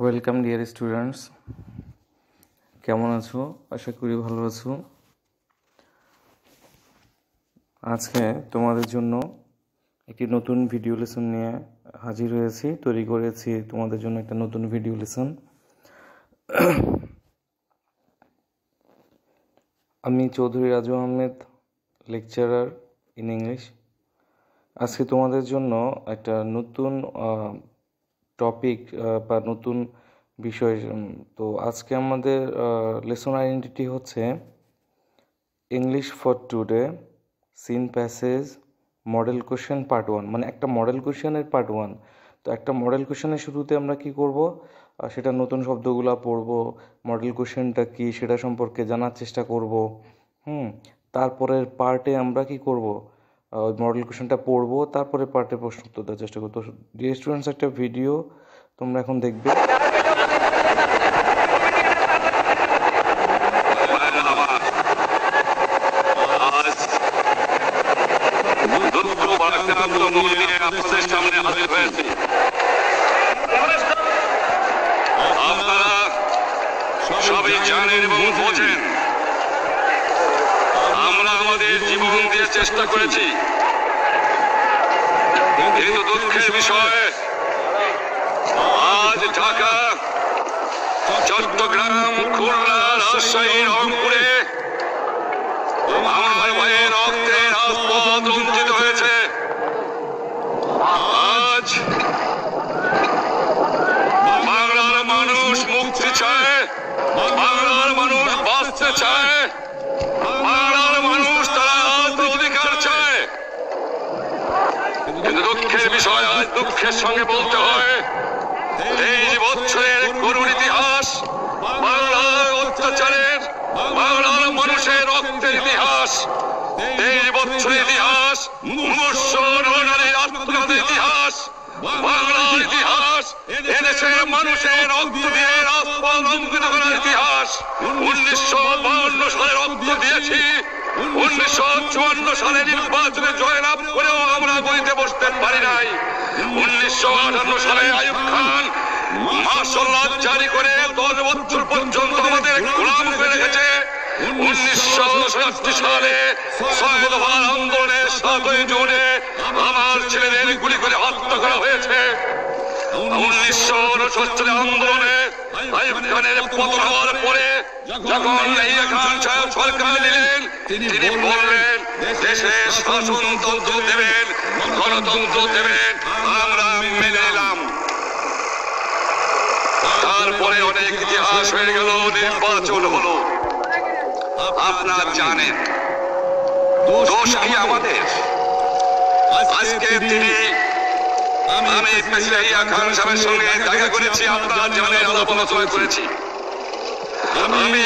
Welcome dear students, কেমন আছো? আশা করি ভালো আছো। আজকে তোমাদের জন্য একটি নতুন ভিডিও লেসন নিয়ে হাজির হয়েছি, তৈরি করেছি তোমাদের জন্য একটা নতুন ভিডিও লেসন। আমি Chowdhury Raju Ahmed, lecturer in English. আজকে তোমাদের জন্য একটা নতুন টপিক বা নতুন বিষয়। তো আজকে আমাদের লেসন আইডেন্টিটি হচ্ছে English for today, seen passage, model question part 1, মানে একটা মডেল কোশ্চেনের পার্ট 1। তো একটা মডেল কোশ্চেনের শুরুতে আমরা কি করব, সেটা নতুন শব্দগুলো পড়ব, মডেল কোশ্চেনটা কি সেটা সম্পর্কে জানার চেষ্টা করব। তারপরের পার্টে আমরা কি করব, ওই মডেল কোশ্চেনটা পড়বো, তারপরে পার্টে প্রশ্ন উত্তর দেওয়ার চেষ্টা করবো। তো ডিয়ার স্টুডেন্টস, একটা ভিডিও তোমরা এখন দেখবে। সবই জানেন এবং বোঝেন, আমরা আমাদের জীবন দিয়ে চেষ্টা করেছি, কিন্তু দুঃখের বিষয় আজ ঢাকা, চট্টগ্রাম, খুলনা, রাজশাহী, রংপুরে আমার ভাইয়ের রক্তের রাজপথ রঞ্জিত হয়েছে। আজ বাংলার মানুষ মুক্তি চায়, বাংলার মানুষ বাঁচতে চায়, বাংলার মানুষ তারা অধিকার চায়। কিন্তু দুঃখের বিষয়, আজ দুঃখের সঙ্গে বলতে হয়, 23 বছরের করুণ ইতিহাস, বাংলার অত্যাচারের, বাংলার মানুষের রক্তের ইতিহাস, 23 বছরের ইতিহাস, মুসলমানের আত্মঘাতের ইতিহাস, বাংলার ইতিহাস, এদেশের মানুষের রক্ত দিয়ে রাজপথ রঞ্জিত করার ইতিহাস। 1952 সালে রক্ত দিয়েছি, 1954 সালে নির্বাচনে জয়লাভ করেও আমরা গদিতে বসতে পারি নাই। 1958 সালে আইয়ুব খান মার্শাল জারি করে 10 বছর পর্যন্ত আমাদের গোলাম করে রেখেছে। 1967 সালে 6 দফার আন্দোলনের 7 জুনে আমার ছেলেদের গুলি করে হত্যা করা হয়েছে। 1969 আন্দোলনে আইয়ুব খানের পতন হওয়ার পরে যখন ইয়াহিয়া খান সাহেব সরকার নিলেন, তিনি বললেন দেশে শাসনতন্ত্র দেবেন, গণতন্ত্র দেবেন, আমরা মেনে নিলাম। তারপরে অনেক ইতিহাস হয়ে গেল, নির্বাচন হলো। আপনারা জানেন দোষ কি আমাদের? আজকে আমি প্রেসিডেন্ট ইয়াহিয়া খান সাহেবের সঙ্গে দেখা করেছি, আপনারা জানেন, আলাপ আলোচনা করেছি। আমি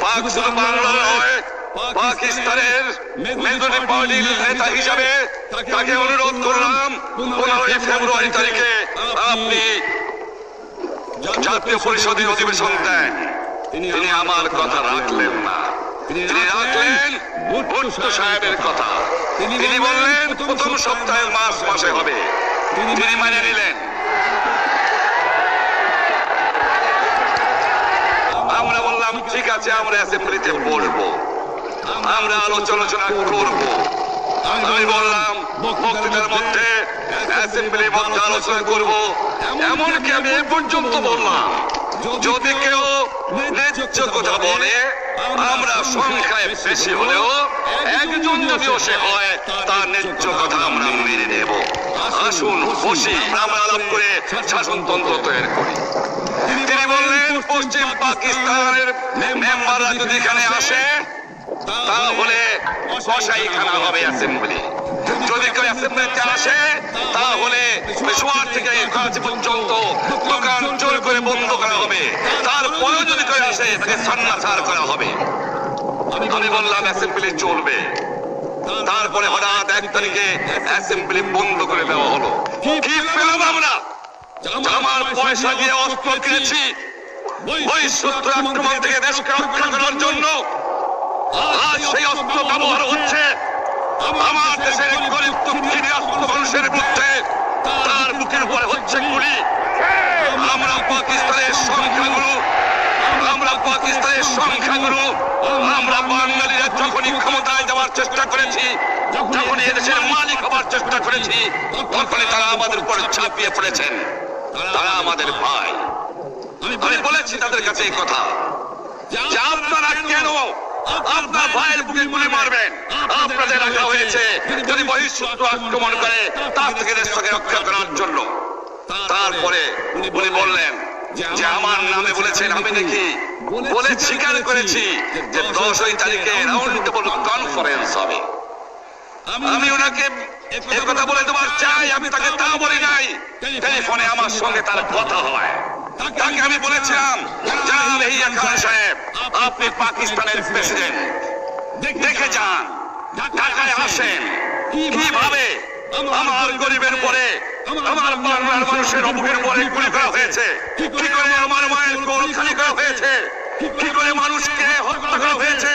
পাক শুধু বাংলা নয়, পাকিস্তানের মেজরিটি পার্টির নেতা হিসাবে তাকে অনুরোধ করলাম 15 ফেব্রুয়ারি তারিখে আপনি জাতীয় পরিষদের অধিবেশন দেন। তিনি আমার কথা রাখলেন না, তিনি রাখলেন ভুট্টো সাহেবের কথা। তিনি বললেন প্রথম সপ্তাহে মার্চ মাসে হবে, তিনি মানে নিলেন। আমরা বললাম ঠিক আছে, আমরা অ্যাসেম্বলিতে বসবো, আমরা আলোচনা করবো। আমি বললাম বক্তৃতার মধ্যে অ্যাসেম্বলির মধ্যে আলোচনা করবো। এমনকি আমি এ পর্যন্ত বললাম যদি কেউ ন্যায্য কথা বলে, আমরা সংখ্যায় বেশি হলেও একজন যদিও সে হয়, তার ন্যায্য কথা আমরা মেনে নেব। আসুন বসি, আমরা আলাপ করে শাসনতন্ত্র তৈরি করি। তিনি বললেন পশ্চিম পাকিস্তানের মেম্বাররা যদি এখানে আসে তাহলে কসাইখানা হবে অ্যাসেম্বলি। যদি কেউ অ্যাসেম্বলিতে আসে তাহলে পেশোয়ার থেকে করাচি পর্যন্ত দোকান জোর করে বন্ধ করা হবে। তারপরেও যদি কেউ আসে তাকে সান্নাসার করা হবে। আমি বললাম অ্যাসেম্বলি চলবে। তারপরে হঠাৎ 1 তারিখে অ্যাসেম্বলি বন্ধ করে দেওয়া হলো। কি পেলাম আমরা? আমার পয়সা দিয়ে অস্ত্র কিনেছি ওই শত্রু আক্রমণ থেকে দেশকে রক্ষা করার জন্য। আজ সেই অস্ত্র ব্যবহার হচ্ছে আমার দেশের গরিব দুঃখী নিরস্ত্র মানুষের বিরুদ্ধে। তার বুকের উপরে হচ্ছে গুলি। আমরা পাকিস্তানের সংখ্যাগুরু, আমরা পাকিস্তানের সংখ্যাগুরু, আমরা বাঙালিরা যখনই ক্ষমতায় যাওয়ার চেষ্টা করেছি, যখনই এদেশের মালিক হবার চেষ্টা করেছি, তখনই তারা আমাদের উপর ঝাঁপিয়ে পড়েছেন। তারা আমাদের ভাই। আমি বলেছি তাদের কাছে এই কথা যে আপনারা কেন আপনার ভাইয়ের বুকে গুলি মারবেন? আপনাদের রাখা হয়েছে যদি বহিঃশত্রু আক্রমণ করে তার থেকে দেশটাকে রক্ষা করার জন্য। তারপরে উনি বললেন যে আমার নামে বলেছেন, আমি নাকি বলে স্বীকার করেছি যে 10 তারিখে রাউন্ড টেবল কনফারেন্স হবে। আমি ওনাকে এই কথা বলে দেওয়ার চাই, আমি তাকে তা বলি নাই। টেলিফোনে আমার সঙ্গে তার কথা হয়। তাকে আমি বলেছিলাম, জনাব ইয়াহিয়া খান সাহেব, আপনি পাকিস্তানের প্রেসিডেন্ট, দেখে যান, ঢাকায় আসেন কিভাবে আমার গরিবের পরে, আমার বাংলার মানুষের অবুকের পরে গুলি করা হয়েছে, কি করে আমার মায়ের কোল খালি করা হয়েছে, কি করে মানুষকে হত্যা করা হয়েছে।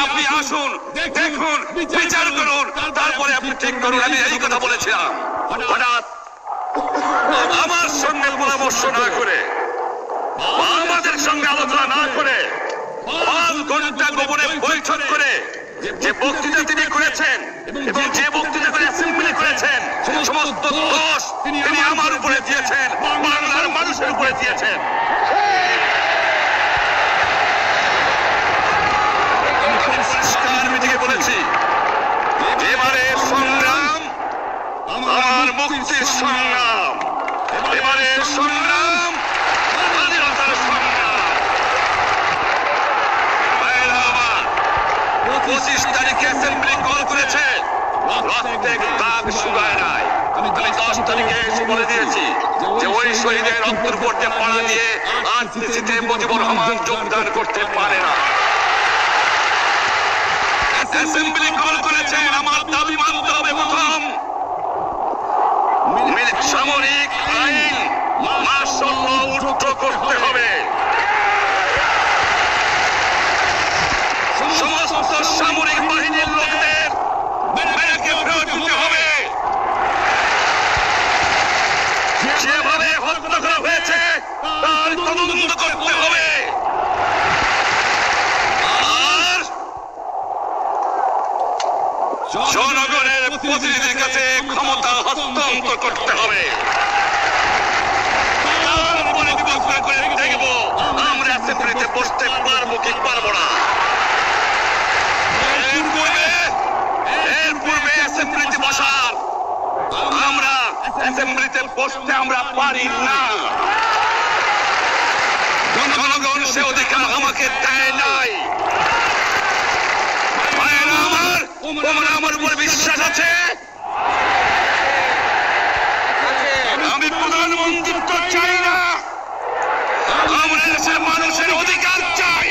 আপনি আসুন, দেখুন, বিচার করুন, তারপরে আপনি ঠিক করুন। আমি এই কথা বলেছিলাম। হঠাৎ আমার সঙ্গে পরামর্শ না করে, আমাদের সঙ্গে আলোচনা না করে, 5 ঘন্টা গোপনে বৈঠক করে যে বক্তৃতা তিনি করেছেন এবং যে বক্তৃতা করে অ্যাসেম্বলি করেছেন, সমস্ত দোষ তিনি আমার উপরে দিয়েছেন, বাংলার মানুষের উপরে দিয়েছেন। মিটিংয়ে বলেছি, এবারে সংগ্রাম আমার মুক্তির সংগ্রাম, এবারে সংগ্রাম স্বাধীনতার সংগ্রাম। 25 তারিখে অ্যাসেম্বলি কল করেছে, রক্তে দাগ শুকায় নাই। আমি 10 তারিখে এসে বলে দিয়েছি যে ওই শহীদের রক্তের উপর যে পাড়া দিয়ে আরসিসিতে মুজিবুর রহমান যোগদান করতে পারে না। অ্যাসেম্বলি কল করেছেন, আমার দাবি মানতে হবে। প্রথম, সামরিক আইন মার্শাল ল উঠ্র করতে হবে, সমস্ত সামরিক বাহিনীর লোকদের ব্যারাকে ফেরত দিতে হবে, যেভাবে হত্যা করা হয়েছে তার তদন্ত করতে হবে, আর জনগণের প্রতিনিধির কাছে ক্ষমতা হস্তান্তর করতে হবে। তারপরে বিবেচনা করে দেখব আমরা অ্যাসেম্বলিতে বসতে পারবো কি পারবো না। এর পূর্বে অ্যাসেম্বলিতে বসার, আমরা অ্যাসেম্বলিতে বসতে আমরা পারি না। জনগণ সে অধিকার আমাকে দেয় নাই। আমার উপর বিশ্বাস আছে। আমি প্রধানমন্ত্রিত্ব চাই না, আমরা দেশের মানুষের অধিকার চাই।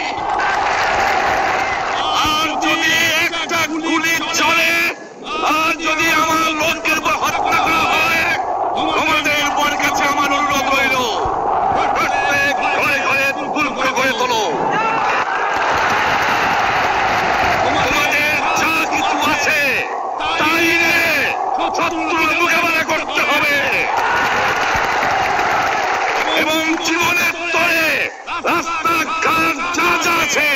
আর যদি একটা গুলি চলে, আর যদি আমার লোকের উপর হত্যা করা হয়, আমাদের উপর কাছে আমার অনুরোধ রইল, প্রত্যেক ঘরে ঘরে দুর্গ গড়ে তোলো। শত্রুর মোকাবেলা করতে হবে এবং জীবনের তরে রাস্তাঘাট যা যা আছে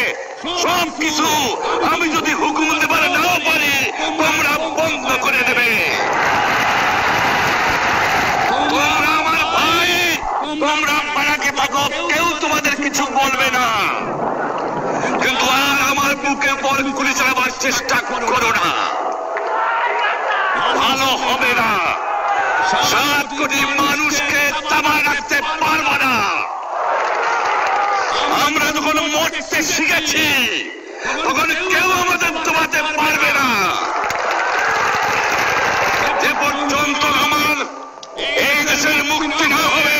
সবকিছু আমি যদি হুকুম দিতে পারে নাও পারি, তোমরা বন্ধ করে দেবে। তোমরা আমার ভাই, তোমরা পাড়াকে থাকো, কেউ তোমাদের কিছু বলবে না, কিন্তু আর আমার বুকে পর গুলি চালাবার চেষ্টা করো না, ভালো হবে না। 7 কোটি মানুষকে তামায় রাখতে পারবো না। আমরা যখন মরতে শিখেছি তখন কেউ আমাদের দমাতে পারবে না। যে পর্যন্ত আমার এই দেশের মুক্তি না হবে,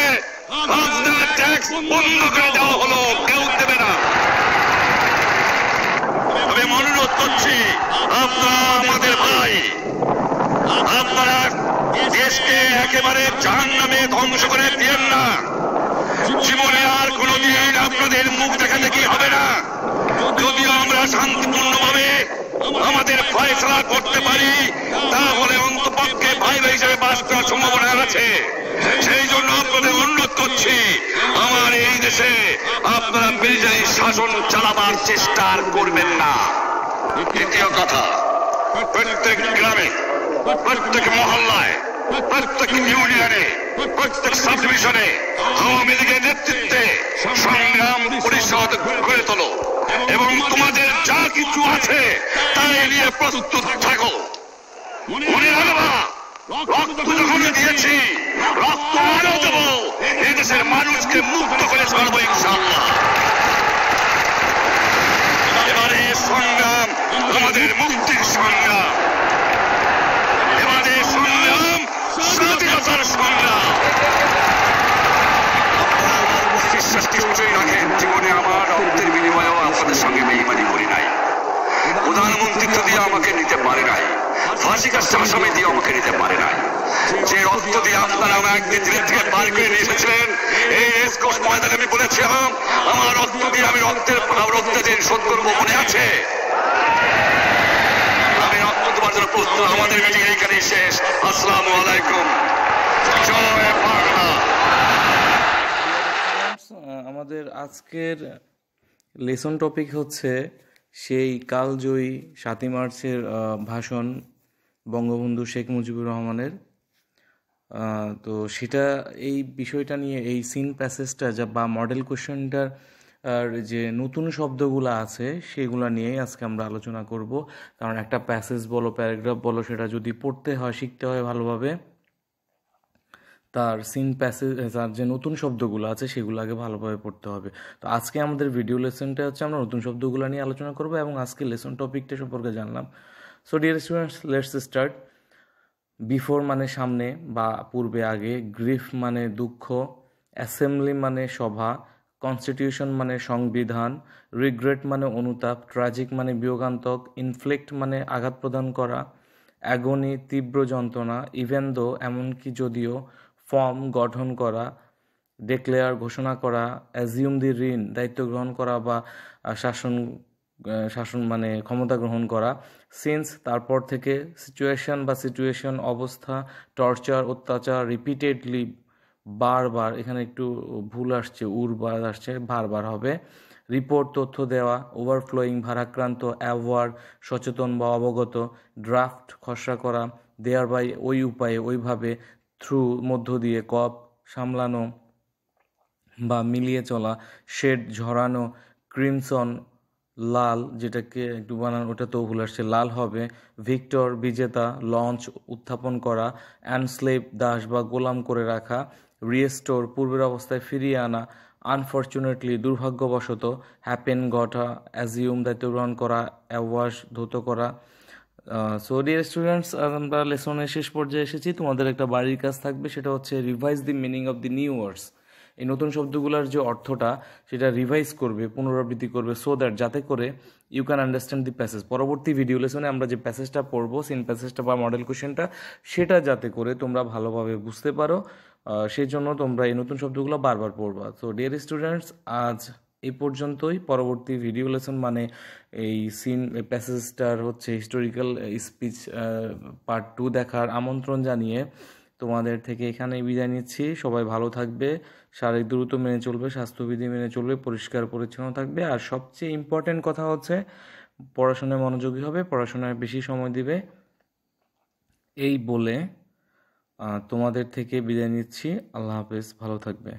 আপনার ট্যাক্স বন্ধ করে দেওয়া হলো, কেউ দেবে না। আমি অনুরোধ করছি, আপনারা আমাদের ভাই, আপনারা দেশকে একেবারে জাহান্নামে ধ্বংস করে দিয়েন না। জীবনে আর কোনদিন আপনাদের মুখ দেখা দেখি হবে না। যদিও আমরা শান্তিপূর্ণভাবে আমাদের ফয়সালা করতে পারি, তাহলে অন্তপক্ষে ভাই হিসেবে বাস করার সম্ভাবনা আছে। সেই জন্য আপনাদের অনুরোধ করছি, আমার এসে আপনারা মিলিটারি শাসন চালাবার চেষ্টা আর করবেন না। দ্বিতীয় কথা, প্রত্যেক গ্রামে, প্রত্যেক মহল্লায়, প্রত্যেক ইউনিয়নে, প্রত্যেক সাব ডিভিশনে আওয়ামী লীগের নেতৃত্বে সংগ্রাম পরিষদ গড়ে তোলো এবং তোমাদের যা কিছু আছে তাই নিয়ে প্রস্তুত থাকো। মনে রাখবা, রক্ত যখন দিয়েছি রক্ত আরো দেব, এই দেশের মানুষকে মুক্ত করে ছাড়বো ইনশাআল্লাহ। এবারে সংগ্রাম আমাদের মুক্তির সংগ্রাম, এবারে সংগ্রাম স্বাধীনতার সংগ্রাম। বিশ্বাস নিশ্চয়ই রাখেন, জীবনে আমার রক্তের বিনিময়েও আপনাদের সঙ্গে বেইমানি করি নাই। প্রধানমন্ত্রিত্ব দিয়ে আমাকে নিতে পারে নাই, ফাঁসি কাছে আসামি দিয়ে আমাকে নিতে পারে নাই। যে রক্ত দিয়ে আপনারা আমাকে দিল্লি থেকে বার করে নিয়ে এসেছিলেন, এই রেসকোর্স ময়দানে আমি বলেছিলাম আমার রক্ত দিয়ে আমি রক্তের দিন শোধ করবো, মনে আছে? আমি রক্ত দেওয়ার জন্য প্রস্তুত। আমাদের মিটিং এইখানেই শেষ। আসসালামু আলাইকুম। জয় বাংলা। আমাদের আজকের লেসন টপিক হচ্ছে সেই কালজয়ী 7ই মার্চের ভাষণ বঙ্গবন্ধু শেখ মুজিবুর রহমানের। তো সেটা এই বিষয়টা নিয়ে এই সিন প্যাসেজটা বা মডেল কোয়েশ্চেনটার আর যে নতুন শব্দগুলো আছে সেগুলো নিয়েই আজকে আমরা আলোচনা করব। কারণ একটা প্যাসেজ বলো, প্যারাগ্রাফ বলো, সেটা যদি পড়তে হয়, শিখতে হয় ভালোভাবে, তার সিন প্যাসেজ, তার যে নতুন শব্দগুলো আছে সেগুলো আগে ভালোভাবে পড়তে হবে। তো আজকে আমাদের ভিডিও লেসনটা হচ্ছে আমরা নতুন শব্দগুলো নিয়ে আলোচনা করবো এবং আজকে লেসন টপিকটা সম্পর্কে জানলাম। So dear students, let's start. Before মানে সামনে বা পূর্বে, আগে। গ্রিফ মানে দুঃখ। অ্যাসেম্বলি মানে সভা। কনস্টিটিউশন মানে সংবিধান। রিগ্রেট মানে অনুতাপ। ট্র্যাজিক মানে বিয়োগান্তক। ইনফ্লিক্ট মানে আঘাত প্রদান করা। অ্যাগনি তীব্র যন্ত্রণা। ইভেন দো এমনকি যদিও। ফর্ম গঠন করা। ডিক্লেয়ার ঘোষণা করা। অ্যাজিউম দি ঋণ দায়িত্ব গ্রহণ করা বা শাসন মানে ক্ষমতা গ্রহণ করা। সিন্স তারপর থেকে। সিচুয়েশন বা সিচুয়েশন অবস্থা। টর্চার অত্যাচার। রিপিটেডলি বারবার, এখানে একটু ভুল আসছে, বার আসছে, বারবার হবে। রিপোর্ট তথ্য দেওয়া। ওভারফ্লোয়িং ভারাক্রান্ত। অ্যাওয়ার সচেতন বা অবগত। ড্রাফট খসড়া করা। দেয়ার বাই ওই উপায়ে, ওইভাবে। থ্রু মধ্য দিয়ে। কপ সামলানো বা মিলিয়ে চলা। শেড ঝরানো। ক্রিমসন লাল, যেটাকে একটু বানান, ওটা তো ভুল আসছে, লাল হবে। ভিক্টর বিজেতা। লঞ্চ উত্থাপন করা। অ্যানস্লেভ দাস বা গোলাম করে রাখা। রিস্টোর পূর্বের অবস্থায় ফিরিয়ে আনা। আনফর্চুনেটলি দুর্ভাগ্যবশত। হ্যাপেন ঘটা। অ্যাজিউম দায়িত্ব গ্রহণ করা। অ্যাওয়াশ ধৌত করা। সো ডিয়ার স্টুডেন্টস, আমরা লেসনের শেষ পর্যায়ে এসেছি। তোমাদের একটা বাড়ির কাজ থাকবে, সেটা হচ্ছে revise the meaning of the new words. এই নতুন শব্দগুলোর যে অর্থটা সেটা রিভাইজ করবে, পুনরাবৃত্তি করবে, সো দ্যাট যাতে করে you can understand the passage. পরবর্তী ভিডিও লেসনে আমরা যে প্যাসেজটা পড়বো, সিন প্যাসেজটা বা মডেল কোশ্চেনটা, সেটা যাতে করে তোমরা ভালোভাবে বুঝতে পারো, সেই জন্য তোমরা এই নতুন শব্দগুলো বারবার পড়বা। সো ডিয়ার স্টুডেন্টস, আজ এই পর্যন্তই। পরবর্তী ভিডিও লেসন মানে এই সিন প্যাসেজটার হচ্ছে হিস্টোরিক্যাল স্পিচ পার্ট 2 দেখার আমন্ত্রণ জানিয়ে তোমাদের থেকে এখানেই বিদায় নিচ্ছি। সবাই ভালো থাকবে, শারীরিক দূরত্ব মেনে চলবে, স্বাস্থ্যবিধি মেনে চলবে, পরিষ্কার পরিচ্ছন্ন থাকবে, আর সবচেয়ে ইম্পর্টেন্ট কথা হচ্ছে পড়াশোনায় মনোযোগী হবে, পড়াশোনায় বেশি সময় দিবে। এই বলে তোমাদের থেকে বিদায় নিচ্ছি। আল্লাহ হাফেজ, ভালো থাকবে।